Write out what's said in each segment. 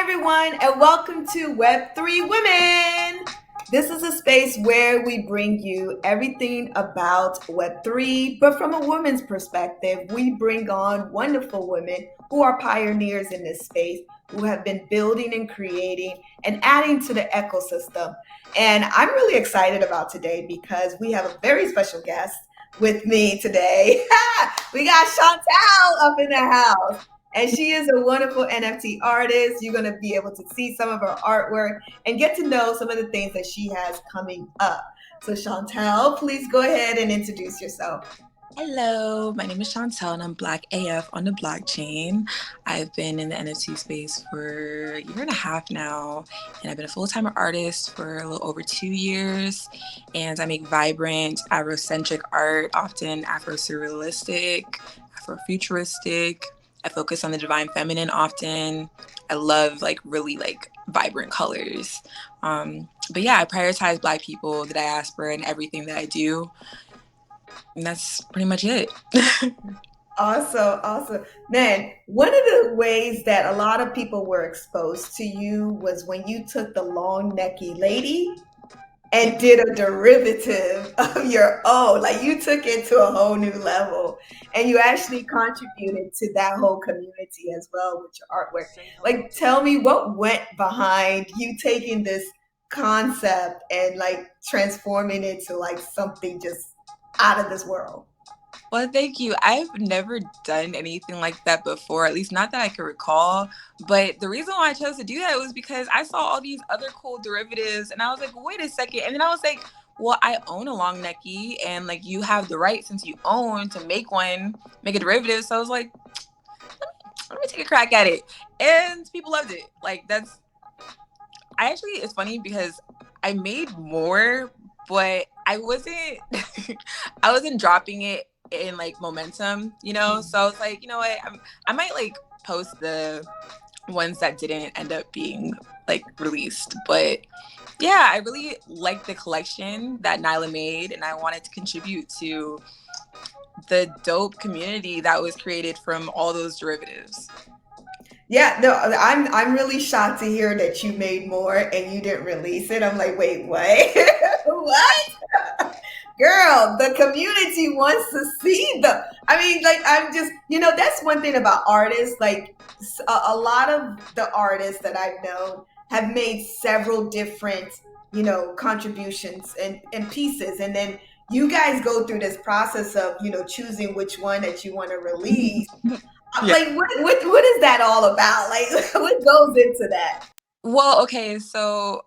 everyone, and welcome to Web3 Women. This is a space where we bring you everything about Web3, but from a woman's perspective. We bring on wonderful women who are pioneers in this space, who have been building and creating and adding to the ecosystem. And I'm really excited about today because we have a very special guest with me today. We got Shawntel up in the house. And she is a wonderful NFT artist. You're going to be able to see some of her artwork and get to know some of the things that she has coming up. So, Shawntel, please go ahead and introduce yourself. Hello, my name is Shawntel and I'm Black AF on the blockchain. I've been in the NFT space for a year and a half now, and I've been a full-time artist for a little over 2 years. And I make vibrant, Afrocentric art, often Afro-surrealistic, Afro-futuristic. I focus on the divine feminine often. I love really vibrant colors. But yeah, I prioritize Black people, the diaspora, and everything that I do. And that's pretty much it. Awesome. Man, one of the ways that a lot of people were exposed to you was when you took the long necky lady and did a derivative of your own. Like you took it to a whole new level and you actually contributed to that whole community as well with your artwork. Like, tell me what went behind you taking this concept and like transforming it to like something just out of this world. Well, thank you. I've never done anything like that before, at least not that I can recall. But the reason why I chose to do that was because I saw all these other cool derivatives and I was like, wait a second. And then I was like, well, I own a long necky and like you have the right since you own to make a derivative. So I was like, let me take a crack at it. And people loved it. It's funny because I made more, but I wasn't dropping it in like momentum, so I was like, you know what, I might like post the ones that didn't end up being like released. But yeah, I really liked the collection that Nyla made and I wanted to contribute to the dope community that was created from all those derivatives. Yeah, no, I'm really shocked to hear that you made more and you didn't release it. I'm like, wait, what? What? Girl, the community wants to see the. I mean, like, I'm just, that's one thing about artists. Like, a lot of the artists that I've known have made several different, contributions and pieces. And then you guys go through this process of, choosing which one that you want to release. Yeah. Like, what is that all about? Like, what goes into that? Well, okay, so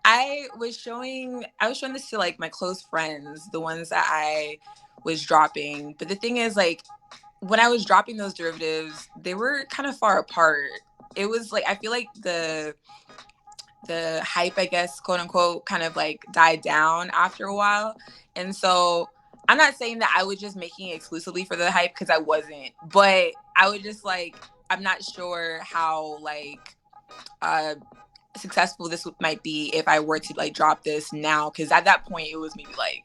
I was showing this to like my close friends, the ones that I was dropping. But the thing is, like, when I was dropping those derivatives, they were kind of far apart. It was like I feel like the hype, I guess, quote unquote, kind of like died down after a while. And so I'm not saying that I was just making it exclusively for the hype because I wasn't, but I was just like, I'm not sure how like successful this might be if I were to like drop this now, because at that point it was maybe like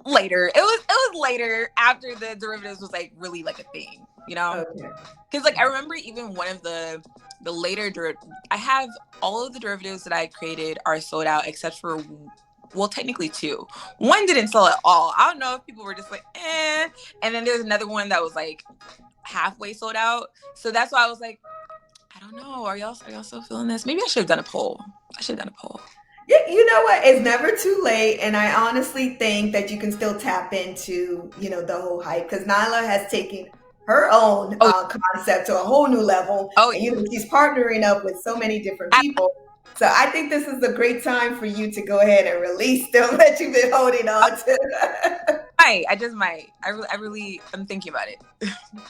later. It was later after the derivatives was like really like a thing, because like I remember even one of the later I have all of the derivatives that I created are sold out except for, well, technically two. One didn't sell at all. I don't know if people were just like, eh. And then there's another one that was like halfway sold out. So that's why I was like, I don't know. Are y'all still feeling this? Maybe I should have done a poll. Yeah, you know what? It's never too late, and I honestly think that you can still tap into, the whole hype because Nyla has taken her own concept to a whole new level. Oh, and she's partnering up with so many different people. So I think this is a great time for you to go ahead and release them that you've been holding on to. I just might. I'm thinking about it.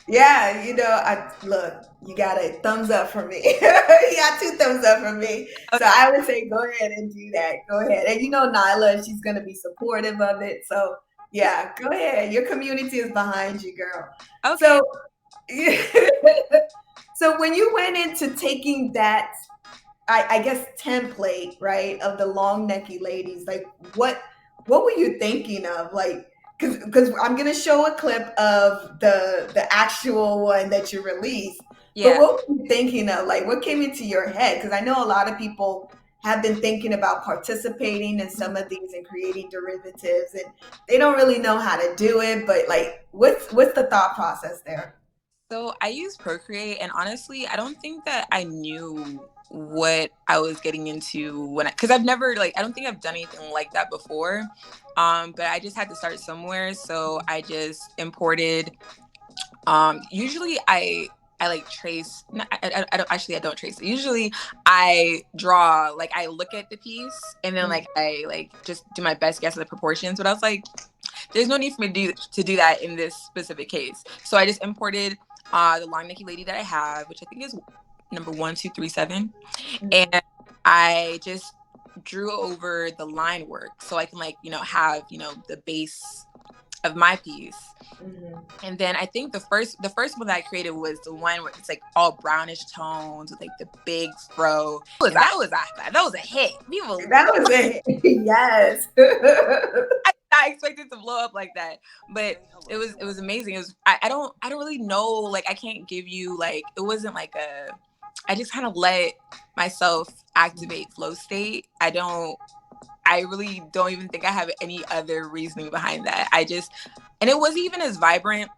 Yeah, look, you got a thumbs up from me. You got 2 thumbs up from me. Okay. So I would say go ahead and do that. Go ahead. And Nyla, she's going to be supportive of it. So yeah, go ahead. Your community is behind you, girl. Okay. So when you went into taking that, I guess, template, right, of the long necky ladies, like what were you thinking of? Like, because I'm gonna show a clip of the actual one that you released. But Yeah. what were you thinking of? Like, what came into your head? Because I know a lot of people have been thinking about participating in some of these and creating derivatives, and they don't really know how to do it. But like, what's the thought process there? So I use Procreate, and honestly, I don't think that I knew what I was getting into when because I've never like I don't think I've done anything like that before. But I just had to start somewhere, so I just imported. Usually I like trace. I don't actually. I don't trace. Usually I draw. Like I look at the piece and then like I like just do my best guess at the proportions. But I was like, there's no need for me to do that in this specific case. So I just imported the long necky lady that I have, which I think is number 1237, and I just drew over the line work so I can like have the base of my piece. And then I think the first one that I created was the one where it's like all brownish tones with like the big fro. That was a hit. People, That was it. Yes. I did not expect it to blow up like that, but it was amazing. It was I don't really know, like I can't give you like it wasn't like a I just kind of let myself activate flow state. I really don't even think I have any other reasoning behind that. And it wasn't even as vibrant.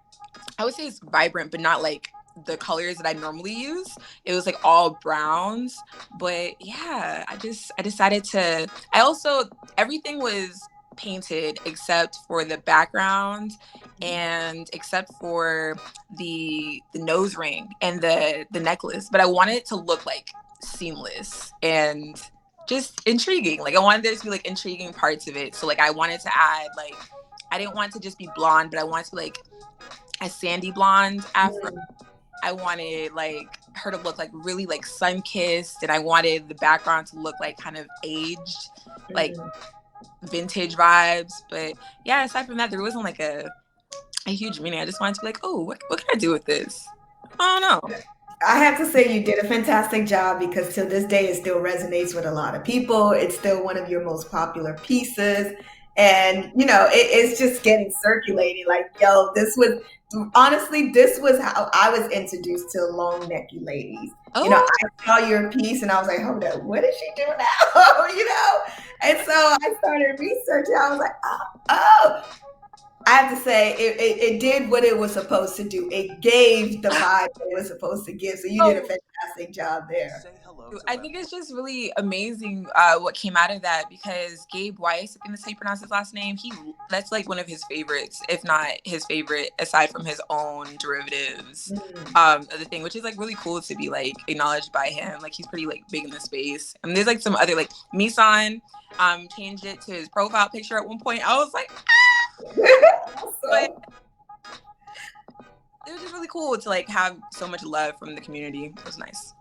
I would say it's vibrant, but not like the colors that I normally use. It was like all browns. But yeah, I decided to, I also, everything was painted except for the background and except for the nose ring and the necklace. But I wanted it to look like seamless and just intriguing. Like I wanted there to be like intriguing parts of it. So like I wanted to add like I didn't want it to just be blonde, but I wanted to like a sandy blonde afro. I wanted like her to look like really like sun kissed, and I wanted the background to look like kind of aged, like vintage vibes. But yeah, aside from that, there wasn't like a huge meaning. I just wanted to be like, oh, what can I do with this? I don't know. I have to say you did a fantastic job because till this day it still resonates with a lot of people. It's still one of your most popular pieces. And it's just getting circulated. Like, yo, this was how I was introduced to long necky ladies. Oh, I saw your piece and I was like, hold up, what is she doing now? And so I started researching. I was like, oh, I have to say it did what it was supposed to do. It gave the vibe that it was supposed to give. So you did a oh, fantastic job there. I think it's just really amazing what came out of that because Gabe Weiss, I think that's how you pronounce his last name. That's like one of his favorites, if not his favorite, aside from his own derivatives of the thing, which is like really cool to be like acknowledged by him. Like he's pretty like big in the space. And there's like some other like Misan changed it to his profile picture at one point. I was like, but it was just really cool to like have so much love from the community. It was nice.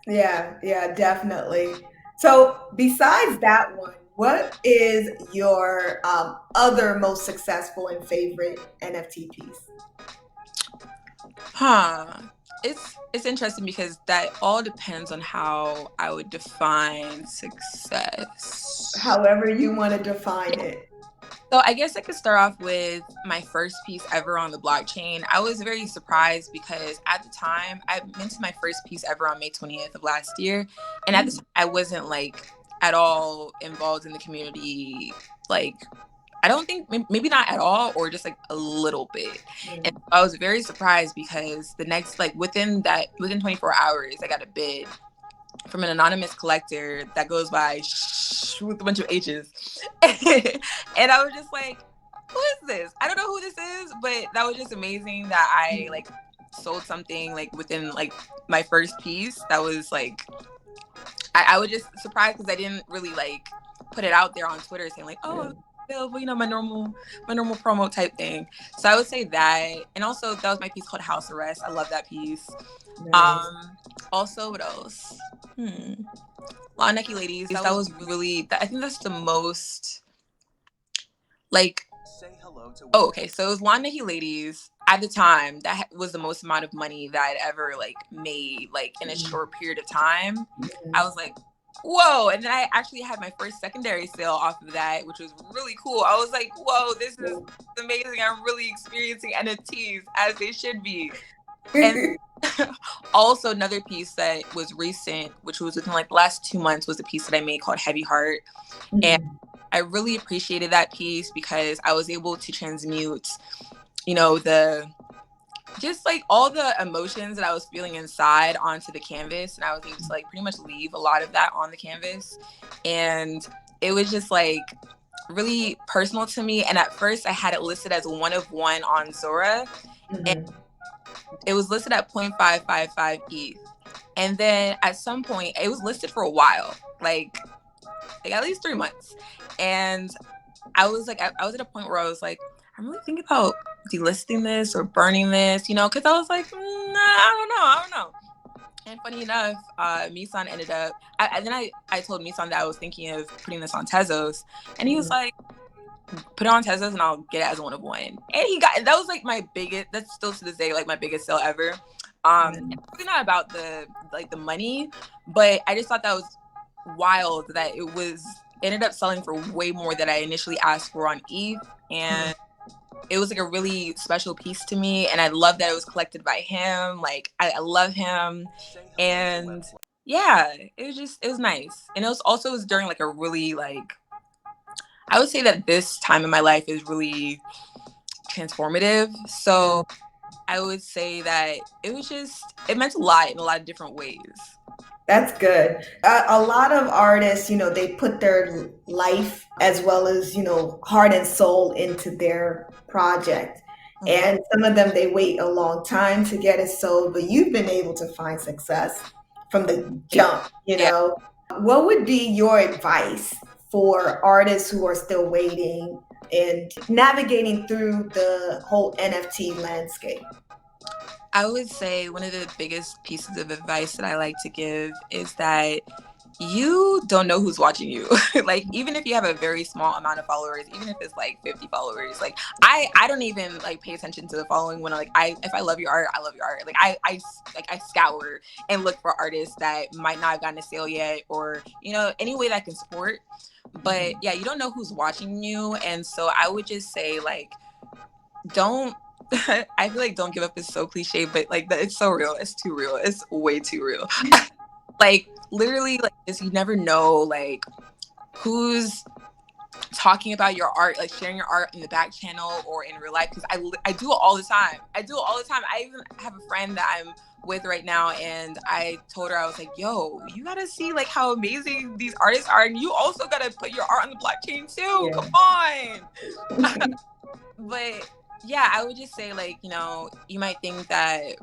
Yeah, definitely. So besides that one, what is your other most successful and favorite NFT piece? Huh. It's interesting because that all depends on how I would define success. However you want to define it. So I guess I could start off with my first piece ever on the blockchain. I was very surprised because at the time I minted my first piece ever on May 20th of last year. And at the time I wasn't like at all involved in the community. Like I don't think maybe not at all or just like a little bit. And I was very surprised because the next like within 24 hours I got a bid from an anonymous collector that goes by with a bunch of H's. And I was just like, who is this? I don't know who this is, but that was just amazing that I like sold something like within like my first piece. That was like, I was just surprised because I didn't really like put it out there on Twitter saying like, oh, available, my normal promo type thing. So I would say that, and also that was my piece called House Arrest. I love that piece. Nice. Also, what else? Long Necky Ladies. That was really. I think that's the most. Like. Oh, okay. So it was Long Necky Ladies. At the time, that was the most amount of money that I'd ever like made, like in a short period of time. I was like, whoa. And then I actually had my first secondary sale off of that, which was really cool. I was like, whoa, this is amazing. I'm really experiencing NFTs as they should be. And also another piece that was recent, which was within like the last 2 months, was a piece that I made called Heavy Heart. And I really appreciated that piece because I was able to transmute, just like all the emotions that I was feeling inside onto the canvas. And I was able to like pretty much leave a lot of that on the canvas. And it was just like really personal to me. And at first I had it listed as 1 of 1 on Zora. And it was listed at 0.555 ETH. And then at some point, it was listed for a while, like at least 3 months. And I was like, I was at a point where I was like, I'm really thinking about delisting this or burning this, because I was like, I don't know. And funny enough, Misan ended up, I told Misan that I was thinking of putting this on Tezos. And he was like, put it on Tezos and I'll get it as 1 of 1. And that was like my biggest, that's still to this day, like my biggest sale ever. It's really not about the money, but I just thought that was wild that it ended up selling for way more than I initially asked for on ETH. And it was like a really special piece to me. And I love that it was collected by him. Like I love him. And yeah, it was nice. And it was during like a really like, I would say that this time in my life is really transformative. So I would say that it meant a lot in a lot of different ways. That's good. A lot of artists, they put their life as well as, heart and soul into their project. And some of them, they wait a long time to get it sold, but you've been able to find success from the jump, Yeah. What would be your advice for artists who are still waiting and navigating through the whole NFT landscape? I would say one of the biggest pieces of advice that I like to give is that you don't know who's watching you. Like, even if you have a very small amount of followers, even if it's like 50 followers, like I don't even like pay attention to the following when if I love your art, I love your art. Like I scour and look for artists that might not have gotten a sale yet, or, any way that I can support. But yeah, you don't know who's watching you. And so I would just say, like, don't I feel like don't give up is so cliche, but like it's so real. It's too real. It's way too real. Like literally, like this, you never know like who's talking about your art, like sharing your art in the back channel or in real life. Because I do it all the time. I even have a friend that I'm with right now, and I told her, I was like, yo, you gotta see like how amazing these artists are, and you also gotta put your art on the blockchain too. Come on. But yeah, I would just say, like, you might think that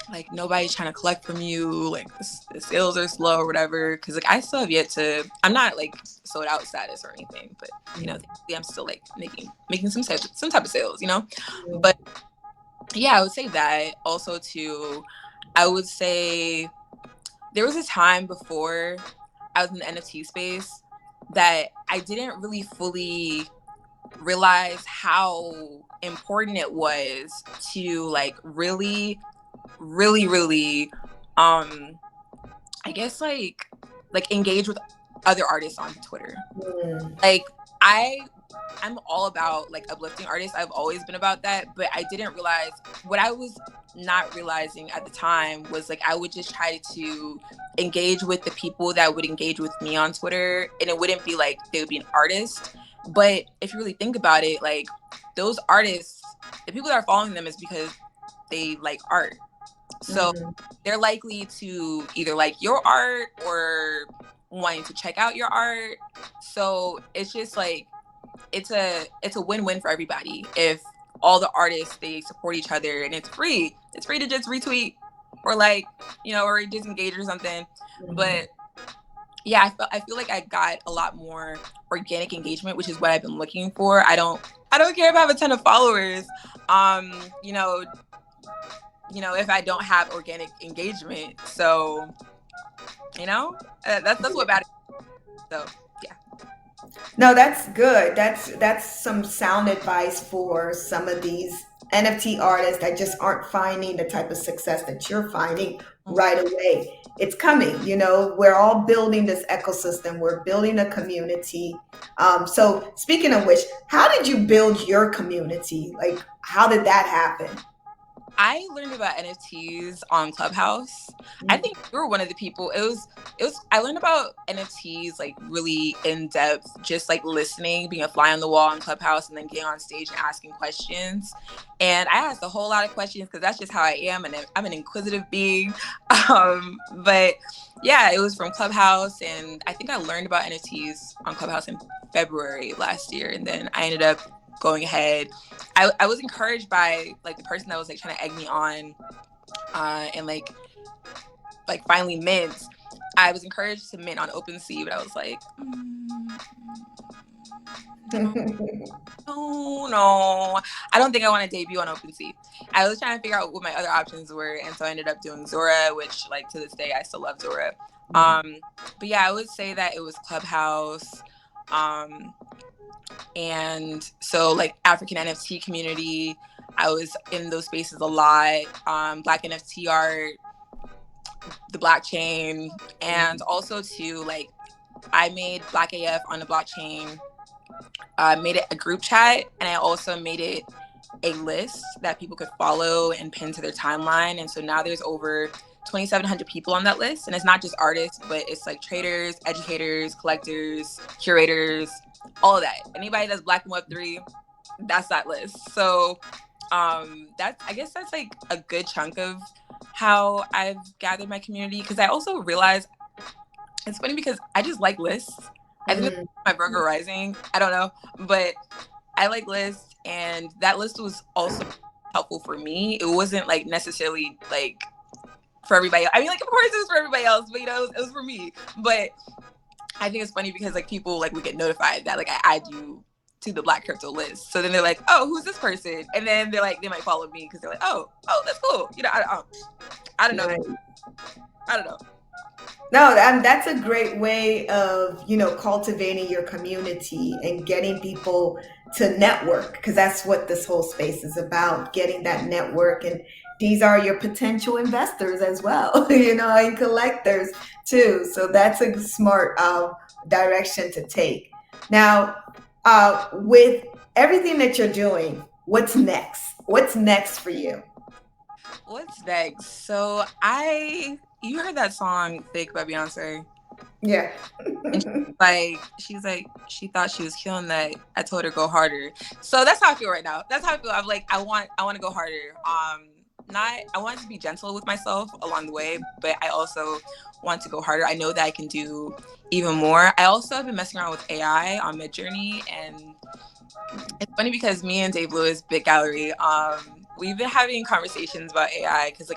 like nobody's trying to collect from you, like the sales are slow or whatever, because like I still have yet to, I'm not like sold out status or anything, but I'm still like making some type of sales, but yeah, I would say that. Also too, I would say there was a time before I was in the NFT space that I didn't really fully realize how important it was to like really I guess like engage with other artists on Twitter. Like I'm all about like uplifting artists. I've always been about that, but I didn't realize what I was not realizing at the time was like I would just try to engage with the people that would engage with me on Twitter, and it wouldn't be like they would be an artist. But if you really think about it, like those artists, the people that are following them is because they like art. So they're likely to either like your art or wanting to check out your art. So it's just like it's a win-win for everybody if all the artists, they support each other, and it's free to just retweet or like or just engage or something. But yeah, I feel like I got a lot more organic engagement, which is what I've been looking for. I don't care if I have a ton of followers. If I don't have organic engagement. So, that's what matters. So, yeah. No, that's good. That's some sound advice for some of these NFT artists that just aren't finding the type of success that you're finding right away. it's coming. You know, we're all building this ecosystem. We're building a community. So speaking of which, how did you build your community? Like, how did that happen? I learned about NFTs on Clubhouse. I think you were one of the people. I learned about NFTs like really in depth, just like listening, being a fly on the wall on Clubhouse, and then getting on stage and asking questions. And I asked a whole lot of questions because that's just how I am, and I'm an inquisitive being. But yeah, it was from Clubhouse, and I think I learned about NFTs on Clubhouse in February last year, and then I ended up going ahead. I was encouraged by like the person that was like trying to egg me on and like finally mint. I was encouraged to mint on OpenSea, but I was like, no, I don't think I want to debut on OpenSea. I was trying to figure out what my other options were, and so I ended up doing Zora, which like to this day I still love Zora. But yeah, I would say that it was Clubhouse. And so like African NFT community, I was in those spaces a lot. Black NFT art, the blockchain, and also too like I made Black AF on the blockchain, made it a group chat, and I also made it a list that people could follow and pin to their timeline. And so now there's over 2,700 people on that list, and it's not just artists, but it's like traders, educators, collectors, curators, all of that. Anybody that's Black in Web3, that's that list. So that's, I guess that's like a good chunk of how I've gathered my community, because I also realized it's funny because I just like lists. I think it's my Virgo rising. I don't know, but I like lists, and that list was also helpful for me. It wasn't like necessarily like for everybody else. I mean, like of course it was for everybody else, but you know, it was for me. But I think it's funny because like people like we get notified that like I add you to the Black crypto list. So then they're like, oh, who's this person? And then they're like, they might follow me because they're like, oh, that's cool. You know, I don't know. Right. I don't know. No, that's a great way of, you know, cultivating your community and getting people to network, because that's what this whole space is about, getting that network. And these are your potential investors as well, you know, and collectors too. So that's a smart direction to take. Now, with everything that you're doing, what's next? What's next for you? What's next? So you heard that song "Fake" by Beyonce? Yeah. And she's like, she thought she was killing that. I told her go harder. So that's how I feel right now. That's how I feel. I'm like, I want to go harder. I want to be gentle with myself along the way, but I also want to go harder. I know that I can do even more. I also have been messing around with AI on Midjourney, and it's funny because me and Dave Lewis, Big Gallery, we've been having conversations about AI because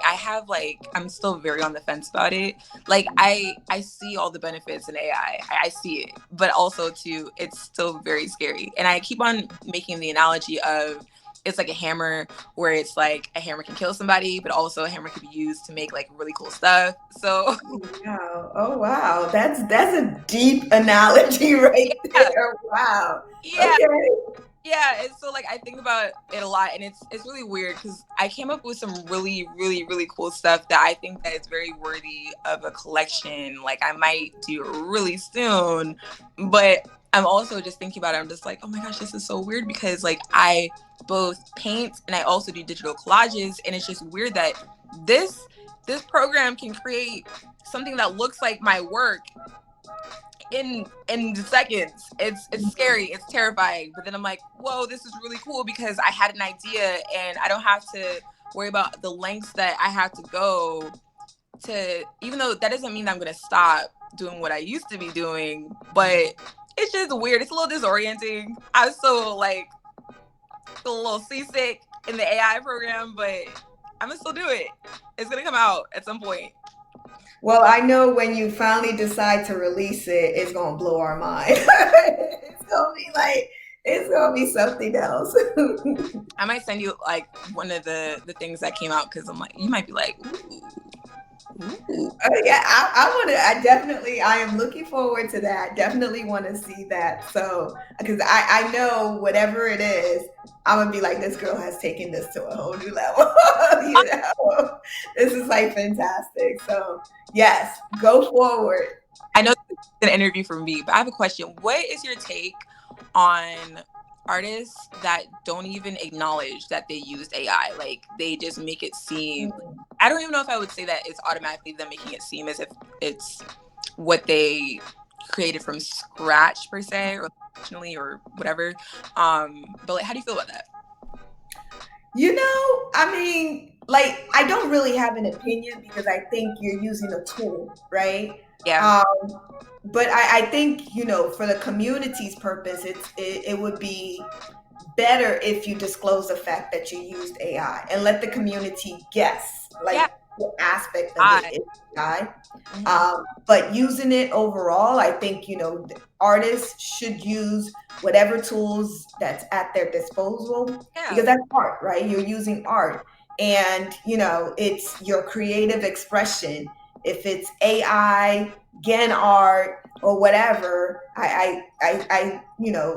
I'm still very on the fence about it. Like I see all the benefits in AI. I see it, but also too, it's still very scary. And I keep on making the analogy of it's like a hammer, where it's like a hammer can kill somebody, but also a hammer could be used to make like really cool stuff. So Wow. Oh wow. That's a deep analogy right yeah, there. Wow. yeah. Okay. Yeah, and so like I think about it a lot, and it's really weird because I came up with some really, really, really cool stuff that I think that is very worthy of a collection. Like I might do really soon, but I'm also just thinking about it. I'm just like, oh my gosh, this is so weird because like I both paint and I also do digital collages, and it's just weird that this program can create something that looks like my work in seconds. It's scary, it's terrifying, but then I'm like, whoa, this is really cool because I had an idea and I don't have to worry about the lengths that I have to go to, even though that doesn't mean that I'm gonna stop doing what I used to be doing, but it's just weird. It's a little disorienting. I was so like a little seasick in the AI program, but I'm gonna still do it. It's gonna come out at some point. Well, I know when you finally decide to release it, it's gonna blow our mind. It's gonna be something else. I might send you like one of the things that came out because I'm like, you might be like, ooh. Yeah, I am looking forward to that. Definitely want to see that. So, because I know whatever it is, I'm gonna be like, this girl has taken this to a whole new level. You know, this is like fantastic. So, yes, go forward. I know this is an interview for me, but I have a question. What is your take on artists that don't even acknowledge that they used AI? Like they just make it seem, I don't even know if I would say that it's automatically them making it seem as if it's what they created from scratch per se, or originally or whatever. But like, how do you feel about that? You know, I mean, like, I don't really have an opinion because I think you're using a tool, right? Yeah. Um, but I think, for the community's purpose, it would be better if you disclose the fact that you used AI and let the community guess, Yeah. like, what aspect of it I. is AI. Mm-hmm. But using it overall, I think, artists should use whatever tools that's at their disposal Yeah. because that's art, right? You're using art and, it's your creative expression. If it's AI, Gen art, or whatever, I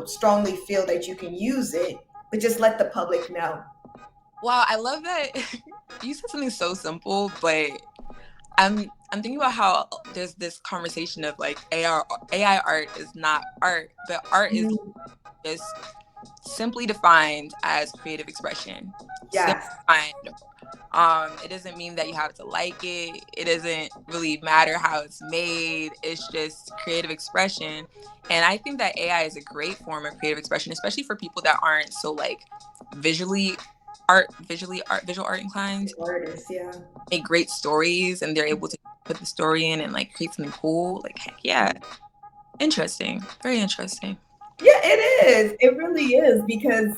strongly feel that you can use it, but just let the public know. Wow, I love that you said something so simple, but I'm thinking about how there's this conversation of like AI art is not art, but art is Mm, just simply defined as creative expression. Simply yes. defined. It doesn't mean that you have to like it. It doesn't really matter how it's made. It's just creative expression. And I think that AI is a great form of creative expression, especially for people that aren't so like visually visual art inclined, Artists, yeah. make great stories and they're able to put the story in and like create something cool. Like heck yeah. Interesting. Very interesting. Yeah, it is. It really is because,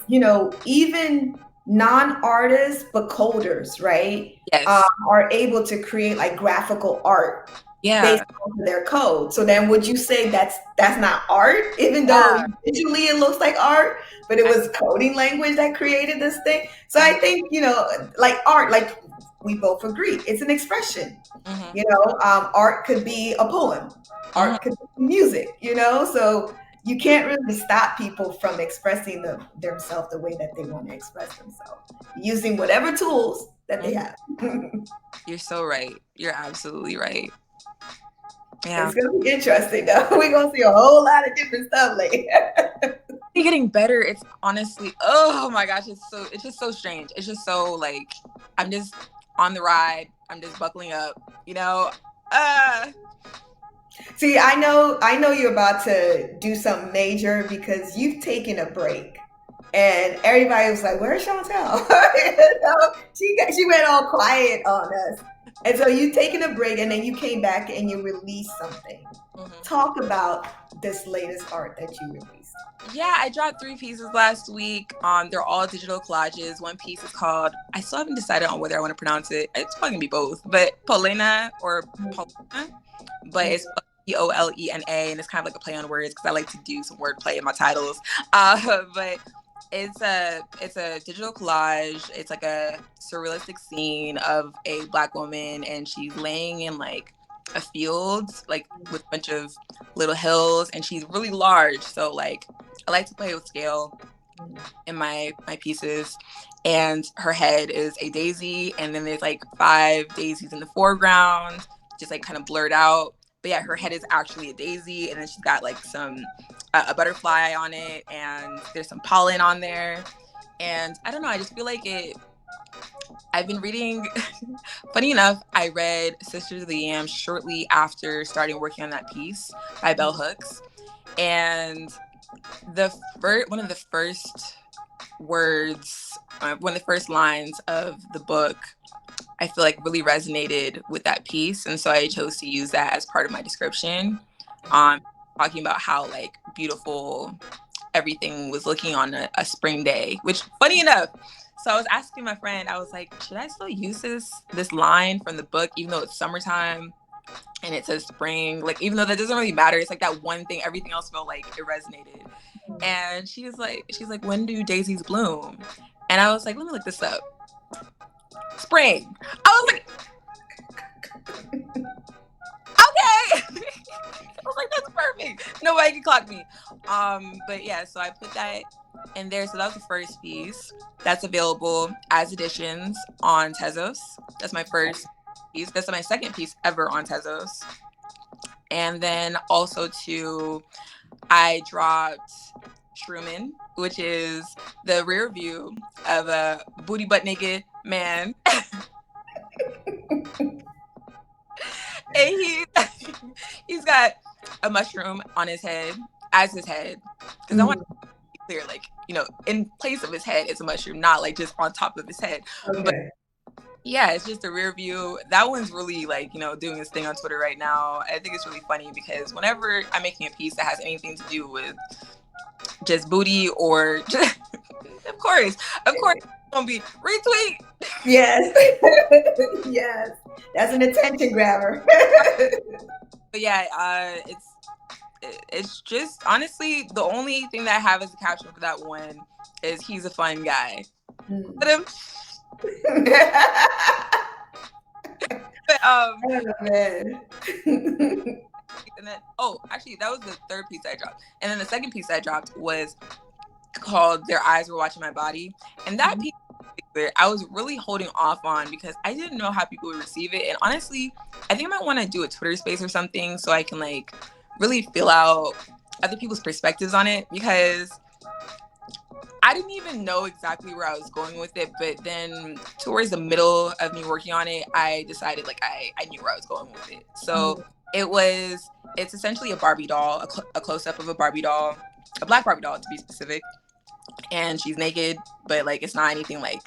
even non-artists but coders, right, Yes. are able to create like graphical art based Yeah. on their code. So then would you say that's not art, even though Yeah. visually it looks like art, but it I, was coding language that created this thing? So I mhm, think, like art, like we both agree, it's an expression. mhm, Art could be a poem, mhm. art could be music, so you can't really stop people from expressing themselves the way that they want to express themselves using whatever tools that they Mhm. have. You're so right. You're absolutely right. Yeah. It's gonna be interesting though. We're gonna see a whole lot of different stuff later. Getting better. It's honestly, oh my gosh, it's just so strange. It's just so like I'm just on the ride. I'm just buckling up, you know? Uh See, I know you're about to do something major because you've taken a break. And everybody was like, "Where's Shawntel?" She went all quiet on us, and so you taking a break, and then you came back and you released something. mhm. Talk about this latest art that you released. Yeah, I dropped 3 pieces last week. They're all digital collages. One piece is called, I still haven't decided on whether I want to pronounce it. It's probably gonna be both, but Polena or Polena, but it's Polena, and it's kind of like a play on words because I like to do some wordplay in my titles. But it's a digital collage. It's like a surrealistic scene of a Black woman, and she's laying in like a field, like with a bunch of little hills, and she's really large. So like I like to play with scale in my pieces. And her head is a daisy, and then there's like 5 daisies in the foreground, just like kind of blurred out. But yeah, her head is actually a daisy, and then she's got like some a butterfly on it, and there's some pollen on there. And I don't know, I just feel like it. I've been reading. Funny enough, I read Sisters of the Yam shortly after starting working on that piece by Bell Hooks, and one of the first words, one of the first lines of the book, I feel like really resonated with that piece, and so I chose to use that as part of my description. Um, Talking about how like beautiful everything was looking on a spring day. Which, funny enough, so I was asking my friend, I was like, should I still use this line from the book, even though it's summertime? And it says spring, like even though that doesn't really matter, it's like that one thing, everything else felt like it resonated. And she's like, when do daisies bloom? And I was like, let me look this up. Spring. I was like, Nobody can clock me. But yeah, so I put that in there. So that was the first piece. That's available as editions on Tezos. That's my first piece. That's my second piece ever on Tezos. And then also too, I dropped Shrooman, which is the rear view of a booty butt naked man. And he's got a mushroom on his head as his head. Because I want to be clear, like, in place of his head is a mushroom, not like just on top of his head. But Okay. yeah, it's just a rear view. That one's really like, doing this thing on Twitter right now. I think it's really funny because whenever I'm making a piece that has anything to do with just booty or just, of course, it's gonna be retweet. Yes. Yes. That's an attention grabber. But yeah, it's just honestly the only thing that I have as a caption for that one is he's a fun guy. But Oh, man. and then actually that was the third piece I dropped. And then the second piece I dropped was called Their Eyes Were Watching My Body. And that piece I was really holding off on because I didn't know how people would receive it. And honestly, I think I might want to do a Twitter space or something so I can like really feel out other people's perspectives on it, because I didn't even know exactly where I was going with it. But then towards the middle of me working on it, I decided like I knew where I was going with it. So it's essentially a Barbie doll, a close-up of a Barbie doll, a black Barbie doll to be specific. And she's naked, but like it's not anything like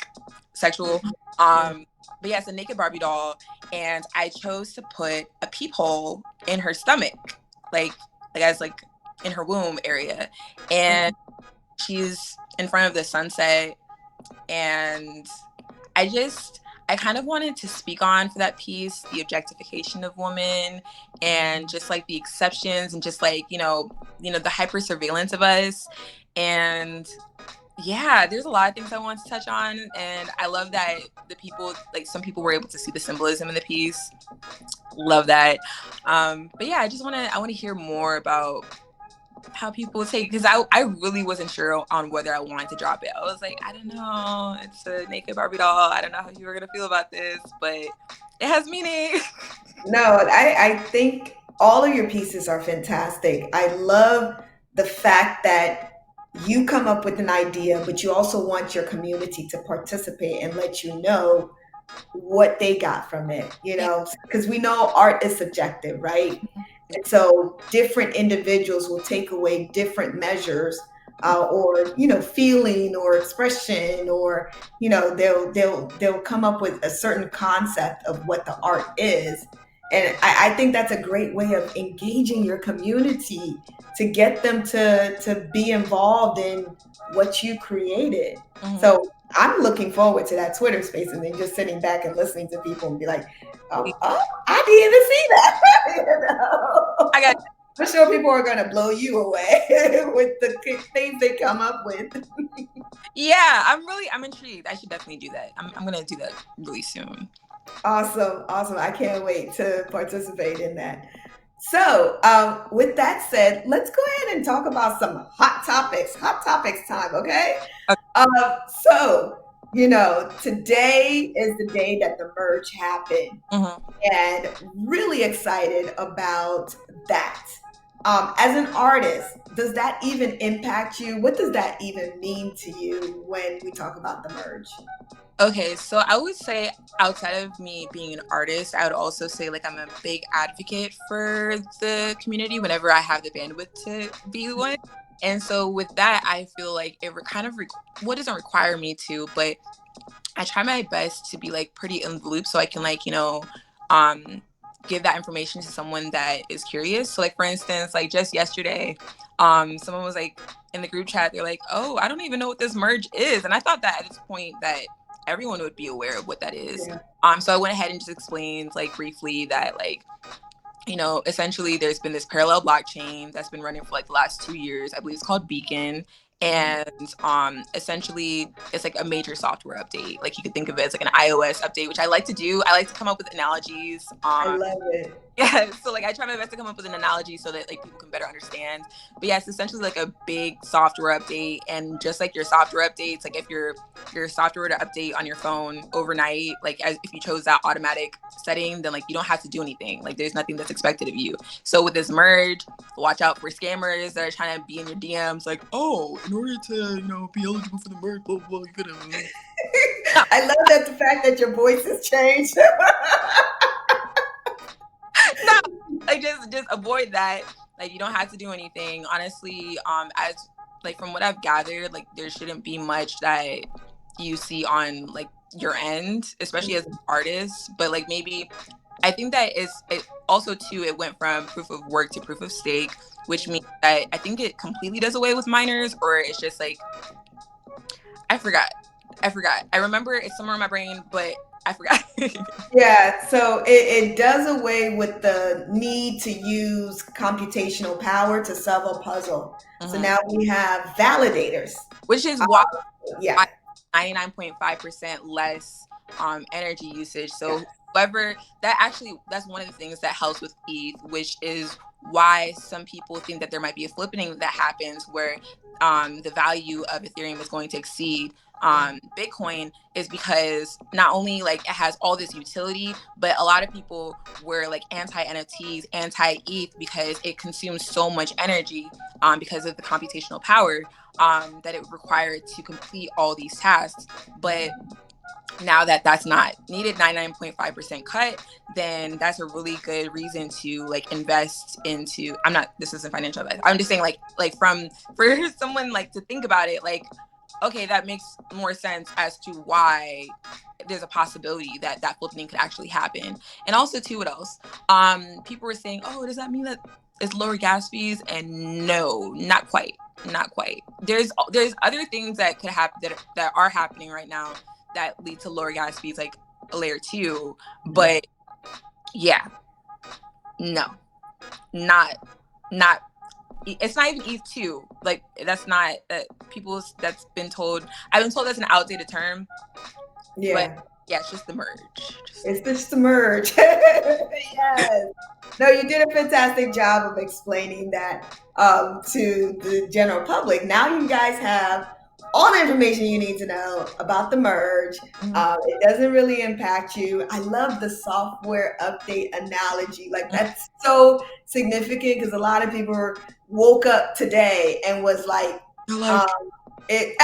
sexual. But yeah, it's a naked Barbie doll, and I chose to put a peephole in her stomach, like as like in her womb area, and she's in front of the sunset. And I kind of wanted to speak on for that piece the objectification of women and just like the exceptions and just like the hyper surveillance of us. And yeah, there's a lot of things I want to touch on, and I love that some people were able to see the symbolism in the piece. Love that. But yeah, I want to hear more about how people take, because I really wasn't sure on whether I wanted to drop it. I was like, I don't know, it's a naked Barbie doll. I don't know how you were gonna feel about this, but it has meaning. No, I think all of your pieces are fantastic. I love the fact that you come up with an idea, but you also want your community to participate and let you know what they got from it, because we know art is subjective, right? And so different individuals will take away different measures, or feeling or expression, or they'll come up with a certain concept of what the art is. And I think that's a great way of engaging your community to get them to be involved in what you created. So I'm looking forward to that Twitter space, and then just sitting back and listening to people and be like, oh, I didn't even see that. I got I'm sure people are going to blow you away with the things they come up with. Yeah, I'm intrigued. I should definitely do that. I'm going to do that really soon. Awesome. I can't wait to participate in that. So, with that said, let's go ahead and talk about some hot topics. Hot topics time, okay? So, today is the day that the merge happened, and really excited about that. As an artist, does that even impact you? What does that even mean to you when we talk about the merge? Okay, so I would say outside of me being an artist, I would also say like I'm a big advocate for the community whenever I have the bandwidth to be one. And so with that, I feel like it what doesn't require me to, but I try my best to be like pretty in the loop so I can like, give that information to someone that is curious. So like for instance, like just yesterday, someone was like in the group chat, they're like, oh, I don't even know what this merge is. And I thought that at this point that everyone would be aware of what that is. Yeah. So I went ahead and just explained like briefly that like, essentially there's been this parallel blockchain that's been running for like the last 2 years. I believe it's called Beacon. And essentially it's like a major software update. Like you could think of it as like an iOS update, which I like to do. I like to come up with analogies. I love it. Yeah, so like I try my best to come up with an analogy so that like people can better understand. But yeah, it's essentially like a big software update, and just like your software updates, like if your software to update on your phone overnight, like as if you chose that automatic setting, then like you don't have to do anything. Like there's nothing that's expected of you. So with this merge, watch out for scammers that are trying to be in your DMs, like, oh, in order to be eligible for the merge, blah blah, you gotta. I love that the fact that your voice has changed. No, like just avoid that. Like you don't have to do anything. Honestly, as like from what I've gathered, like there shouldn't be much that you see on like your end, especially as an artist. But like maybe I think that it also too it went from proof of work to proof of stake, which means that I think it completely does away with minors, or it's just like I forgot. I remember it's somewhere in my brain, but I forgot. Yeah, so it does away with the need to use computational power to solve a puzzle. So Mhm. now we have validators. Which is Uh, why yeah, 99.5% less energy usage. yeah, So whoever that's one of the things that helps with ETH, which is why some people think that there might be a flippening that happens where the value of Ethereum is going to exceed Bitcoin, is because not only like it has all this utility, but a lot of people were like anti NFTs, anti ETH because it consumes so much energy because of the computational power that it required to complete all these tasks. But now that that's not needed, 99.5% cut, then that's a really good reason to like invest into. I'm not. This isn't financial advice. I'm just saying like from for someone like to think about it like. Okay, that makes more sense as to why there's a possibility that that flipping could actually happen. And also, too, what else? People were saying, "Oh, does that mean that it's lower gas fees?" And no, not quite, not quite. There's other things that could happen that are happening right now that lead to lower gas fees, like a layer two. But yeah, no, not it's not even ETH2. Like that's not that people that's been told. I've been told that's an outdated term, but yeah. yeah, it's just the merge. It's the merge. Yes. No, you did a fantastic job of explaining that to the general public. Now you guys have all the information you need to know about the merge. It doesn't really impact you. I love the software update analogy. Like that's so significant because a lot of people woke up today and was like, Like, um, I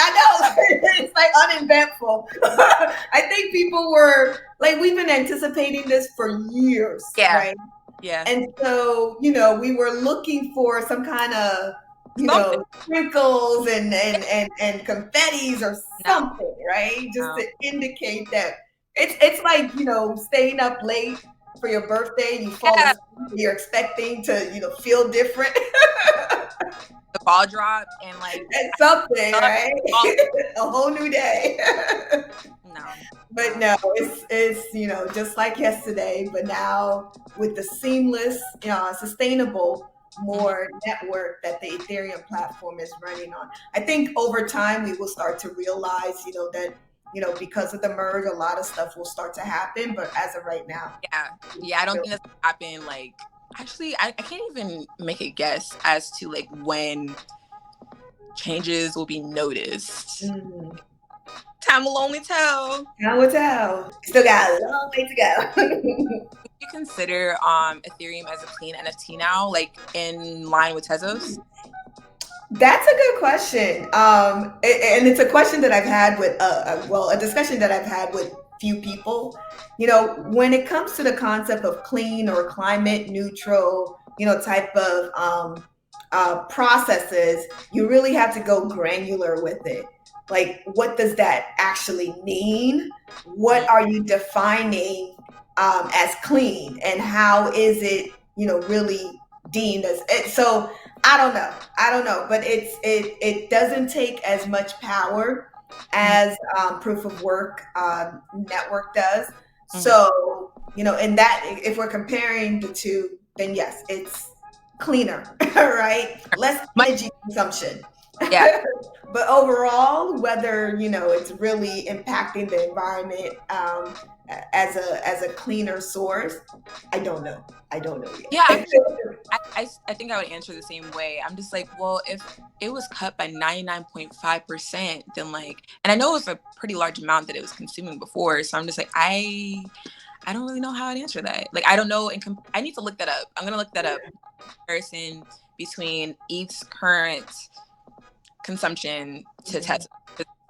know, it's like uneventful. I think people were like, we've been anticipating this for years, yeah, right? yeah, And so, we were looking for some kind of, something. sprinkles and confettis or No, something, right? Just no. to indicate that it's like, staying up late for your birthday, you fall Yeah, asleep, you're expecting to, feel different. the ball drop and like It's something, up, right? all, A whole new day. no, But no. no, it's just like yesterday, but now with the seamless, sustainable Mhm. more network that the Ethereum platform is running on. I think over time we will start to realize, that because of the merge, a lot of stuff will start to happen. But as of right now, Yeah, yeah. I don't think that's gonna happen. Like, actually, I can't even make a guess as to like when changes will be noticed. mm, Time will only tell. time will tell. Still got a long way to go. You consider Ethereum as a clean NFT now, like in line with Tezos? That's a good question. And it's a question that I've had with, a discussion that I've had with few people. When it comes to the concept of clean or climate neutral, type of processes, you really have to go granular with it. Like, what does that actually mean? What are you defining as clean, and how is it, really deemed as it? So I don't know, but it doesn't take as much power Mhm. as proof of work network does. Mhm. So in that, if we're comparing the two, then yes, it's cleaner, right? Less Much, energy consumption. Yeah. But overall, whether it's really impacting the environment as a cleaner source, I don't know. I don't know Yeah, yet. I think I would answer the same way. I'm just like, well, if it was cut by 99.5%, then like, and I know it was a pretty large amount that it was consuming before. So I'm just like, I don't really know how I'd answer that. Like, I don't know. And I need to look that up. I'm going to look that up. Comparison between ETH's current consumption to Tezos.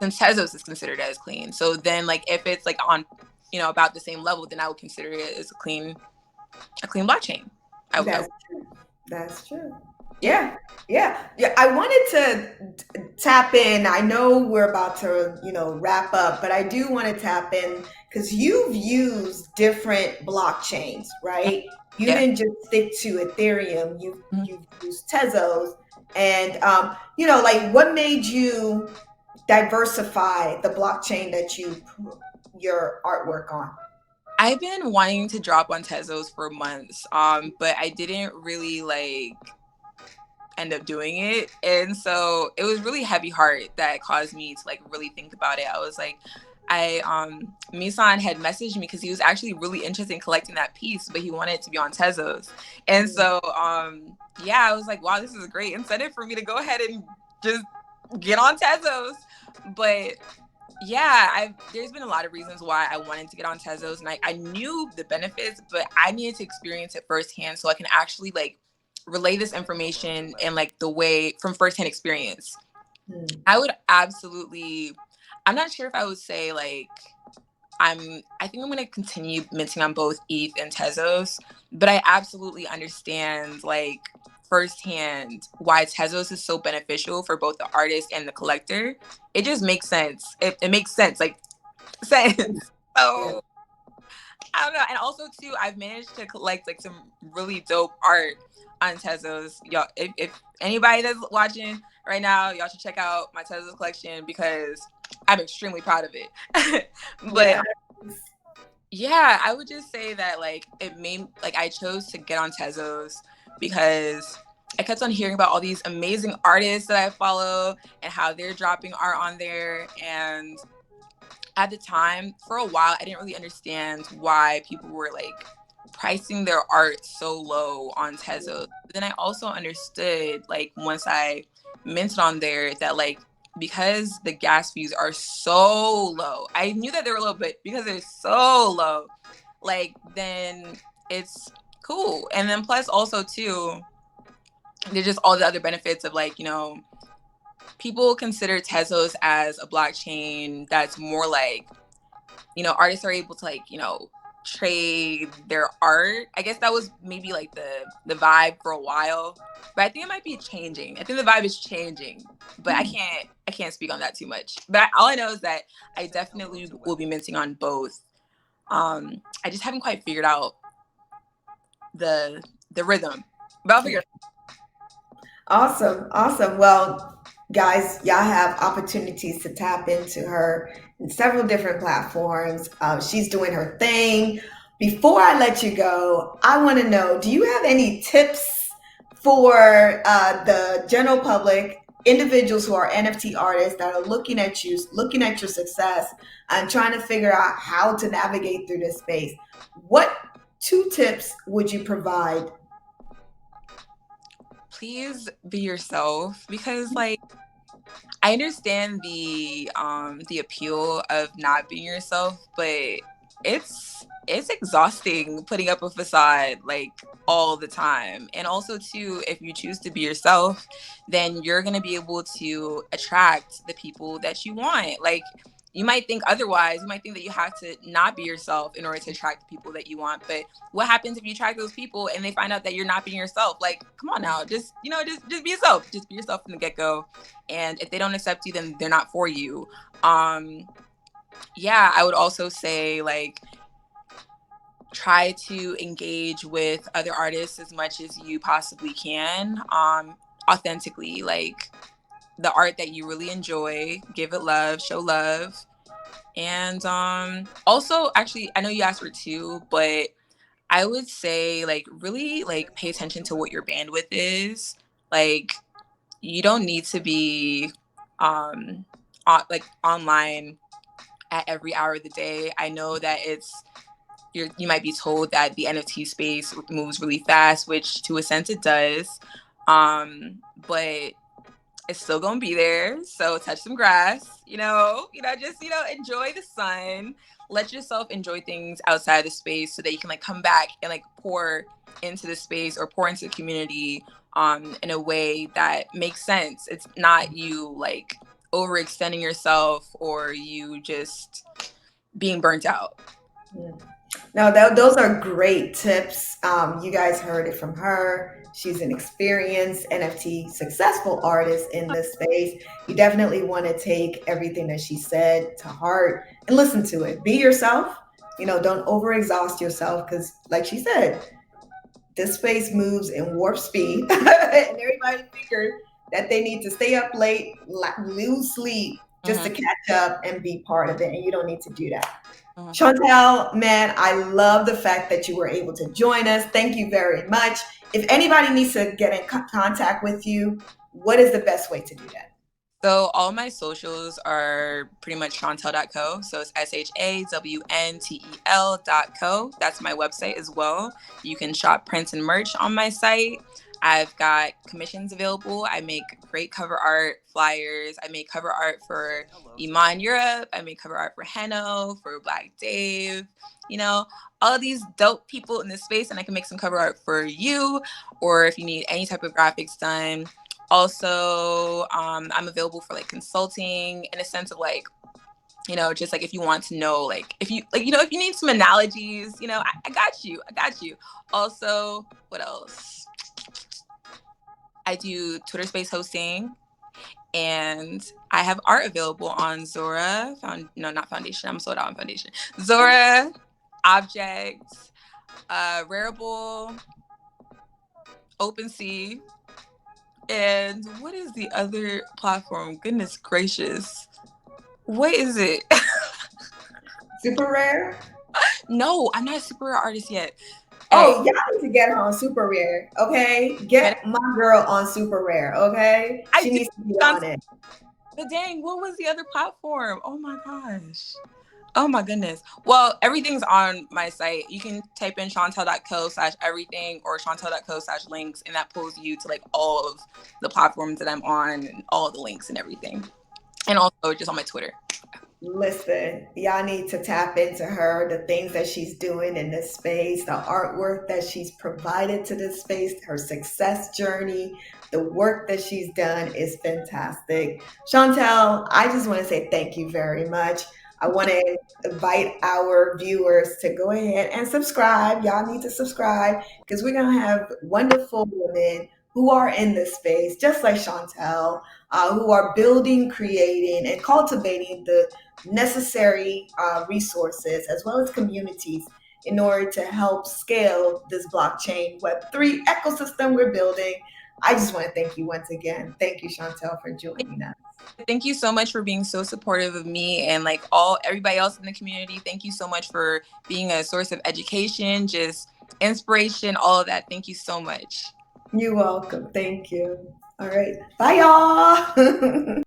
Since Tezos is considered as clean. So then like, if it's like on, about the same level, then I would consider it as a clean blockchain. That's true. That's true. Yeah. Yeah, yeah. I wanted to tap in. I know we're about to, wrap up, but I do want to tap in because you've used different blockchains, right? You Yeah. didn't just stick to Ethereum. Mhm. You've used Tezos, and like what made you diversify the blockchain that you your artwork on? I've been wanting to drop on Tezos for months, but I didn't really like end up doing it. And so it was really heavy heart that caused me to like really think about it. I was like, Misan had messaged me because he was actually really interested in collecting that piece, but he wanted it to be on Tezos. And so yeah, I was like, wow, this is a great incentive for me to go ahead and just get on Tezos. But yeah, there's been a lot of reasons why I wanted to get on Tezos, and I knew the benefits, but I needed to experience it firsthand so I can actually like relay this information and like the way from firsthand experience. Hmm. I would absolutely, I'm not sure if I would say like I think I'm going to continue minting on both ETH and Tezos, but I absolutely understand like firsthand why Tezos is so beneficial for both the artist and the collector. It just makes sense. It makes sense, like sense. Yeah. So I don't know. And also too, I've managed to collect like some really dope art on Tezos. Y'all, if anybody that's watching right now, y'all should check out my Tezos collection because I'm extremely proud of it. But Yeah. yeah, I would just say that like it made like I chose to get on Tezos because I kept on hearing about all these amazing artists that I follow and how they're dropping art on there. And at the time, for a while, I didn't really understand why people were like pricing their art so low on Tezos. But then I also understood like once I minted on there that like because the gas fees are so low, I knew that they were low, but because they're so low, like then it's cool. And then plus also too, there's just all the other benefits of like, people consider Tezos as a blockchain that's more like, artists are able to like, trade their art. I guess that was maybe like the vibe for a while. But I think it might be changing. I think the vibe is changing. But I can't speak on that too much. But all I know is that I definitely will be minting on both. I just haven't quite figured out the rhythm. But I'll figure it Awesome. Awesome. Well, guys, y'all have opportunities to tap into her in several different platforms. She's doing her thing. Before I let you go, I want to know, do you have any tips for the general public, individuals who are NFT artists that are looking at you, looking at your success, and trying to figure out how to navigate through this space? What two tips would you provide? Please be yourself because like I understand the appeal of not being yourself, but it's exhausting putting up a facade like all the time. And also too, if you choose to be yourself, then you're going to be able to attract the people that you want. Like you might think otherwise. You might think that you have to not be yourself in order to attract the people that you want. But what happens if you attract those people and they find out that you're not being yourself? Like, come on now, just be yourself. Just be yourself from the get go. And if they don't accept you, then they're not for you. Um, yeah, I would also say like try to engage with other artists as much as you possibly can, authentically. Like the art that you really enjoy, give it love, show love. And also actually I know you asked for two, but I would say like really like pay attention to what your bandwidth is. Like you don't need to be like online at every hour of the day. I know that you might be told that the NFT space moves really fast, which to a sense it does. But it's still gonna be there. So touch some grass, just enjoy the sun. Let yourself enjoy things outside the space so that you can like come back and like pour into the space or pour into the community in a way that makes sense. It's not you like overextending yourself or you just being burnt out. Yeah. No, those are great tips. You guys heard it from her. She's an experienced NFT successful artist in this space. You definitely want to take everything that she said to heart and listen to it. Be yourself. Don't overexhaust yourself because, like she said, this space moves in warp speed, and everybody figured that they need to stay up late, lose sleep just to catch up and be part of it. And you don't need to do that. Shawntel, man, I love the fact that you were able to join us. Thank you very much. If anybody needs to get in contact with you, what is the best way to do that? So all my socials are pretty much shawntel.co. So it's SHAWNTEL.co. That's my website as well. You can shop prints and merch on my site. I've got commissions available. I make great cover art, flyers. I make cover art for Iman Europe. I make cover art for Heno, for Black Dave. All of these dope people in this space, and I can make some cover art for you, or if you need any type of graphics done. Also, I'm available for like consulting in a sense of like, just like if you want to know, like if you need some analogies, I got you. Also, what else? I do Twitter space hosting, and I have art available on Zora. Not Foundation. I'm sold out on Foundation. Zora, Object, Rarible, OpenSea. And what is the other platform? Goodness gracious. What is it? Super Rare? No, I'm not a super rare artist yet. Oh, y'all need to get her on Super Rare, okay? Get my girl on Super Rare, okay? She needs to be on it. But dang, what was the other platform? Oh my gosh. Oh my goodness. Well, everything's on my site. You can type in shawntel.co/everything or shawntel.co/links, and that pulls you to like all of the platforms that I'm on and all the links and everything. And also just on my Twitter. Listen, y'all need to tap into her, the things that she's doing in this space, the artwork that she's provided to this space, her success journey, the work that she's done is fantastic. Shawntel, I just want to say thank you very much. I want to invite our viewers to go ahead and subscribe. Y'all need to subscribe because we're going to have wonderful women who are in this space, just like Shawntel, who are building, creating, and cultivating the necessary resources as well as communities in order to help scale this blockchain Web3 ecosystem we're building. I just want to thank you once again. Thank you, Shawntel, for joining us. Thank you so much for being so supportive of me and like everybody else in the community. Thank you so much for being a source of education, just inspiration, all of that. Thank you so much. You're welcome. Thank you. All right. Bye, y'all.